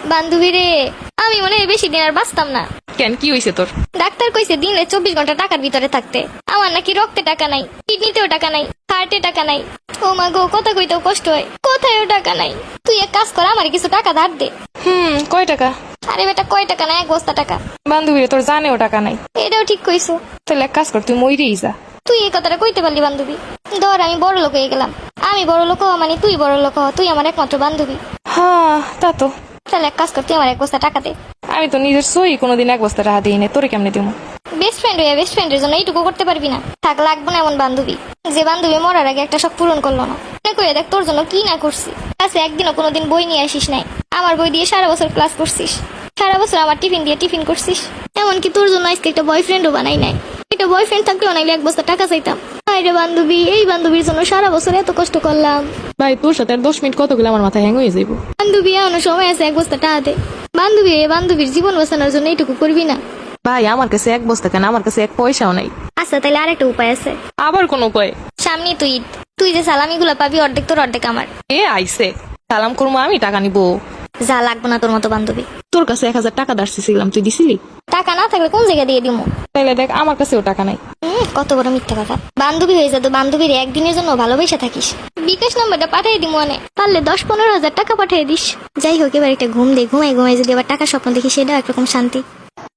বান্ধবী রে, আমি মনে হয় বেশি দিন আর বাঁচতাম না। কেন, কি হয়েছে তোর? ডাক্তার কইছে দিনে 24 ঘন্টা টাকার ভিতরে থাকতে। আমার নাকি রক্তে টাকা নাই, কিডনিতেও টাকা নাই, হার্টে টাকা নাই। ও মা গো, কথা কইতেও কষ্ট হয়, কোথায়ও টাকা নাই। তুই এক কাজ কর, আমার কিছু টাকা ধার দে। কয় টাকা? আরে বেটা, কয় টাকা না, 1 বস্তা টাকা। বান্ধবীরে তোর জানেও টাকা নাই। এটাও ঠিক কইছো। তাহলে এক কাজ কর, তুই মইরেই যা। তুই এই কথাটা কইতে পারলি বান্ধবী? ধর আমি বড় লোক হয়ে গেলাম। আমি বড় লোক হওয়া মানে তুই বড় লোক হওয়া, তুই আমার একমাত্র বান্ধবী। হ্যাঁ তা তো। তাহলে এক কাজ কর, তুই আমার 1 বস্তা টাকা দে। আমি তো নিজের সই কোনোদিন 1 বস্তা টাকা দিই না, তোরে কেমনে দিব? বেস্ট ফ্রেন্ড হয়ে বেস্ট ফ্রেন্ডের জন্য এইটুকু করতে পারবি না? থাক, লাগবো না এমন বান্ধবী যে বান্ধবী মরার আগে একটা শখ পূরণ করলো না। মনে করে দেখ তোর জন্য কি না করছি। কাছে একদিনও কোনোদিন বই নিয়ে আসিস নাই, আমার বই দিয়ে সারা বছর ক্লাস করছিস, সারা বছর আমার টিফিন দিয়ে টিফিন করছিস। এমনকি তোর জন্য আজকে একটা বয়ফ্রেন্ডও বানাই নাই। একটা বয়ফ্রেন্ড থাকলেও নাইলে 1 বস্তা টাকা চাইতাম। আরে বান্ধবী, এই বান্ধবীর জন্য সারা বছর এত কষ্ট করলাম। ভাই তোর সাথে আর 10 মিনিট কতগুলো আমার মাথায় হ্যাং হয়ে যাইব। বান্ধবী এমন সময় আছে, 1 বস্তা টাকা দে। বান্ধবী, এই বান্ধবীর জীবন বাঁচানোর জন্য এইটুকু করবি না? ভাই আমার কাছে 1 বস্তা কেন, আমার কাছে 1 পয়সাও নাই। আচ্ছা, তাহলে আরেকটা উপায় আছে। আবার কোন উপায়? সামনে তুই ঈদ, তুই যে সালামিগুলো পাবি অর্ধেক তোর অর্ধেক আমার। আইছে সালাম করবো, আমি টাকা নিবো। যা, লাগবো না তোর মতো বান্ধবী। তোর কাছে 1000 টাকা দাঁড়ছিলাম, তুই দিছিলি? টাকা না থাকলে কোন জায়গায় দিয়ে দিমু? তাইলে দেখ, আমার কাছেও টাকা নাই। কত বড় মিথ্যা কথা। বান্ধবী হয়ে যা তো বান্ধবীর একদিনের জন্য ভালোবেসে থাকিস। বিকাশ নম্বরটা পাঠিয়ে দিমু, অনে পারলে 10-15 হাজার টাকা পাঠিয়ে দিস। যাই হোক, এবার একটা ঘুম দে, ঘুমাই ঘুমাই যদি আবার টাকা স্বপ্ন দেখি, সেটা একরকম শান্তি।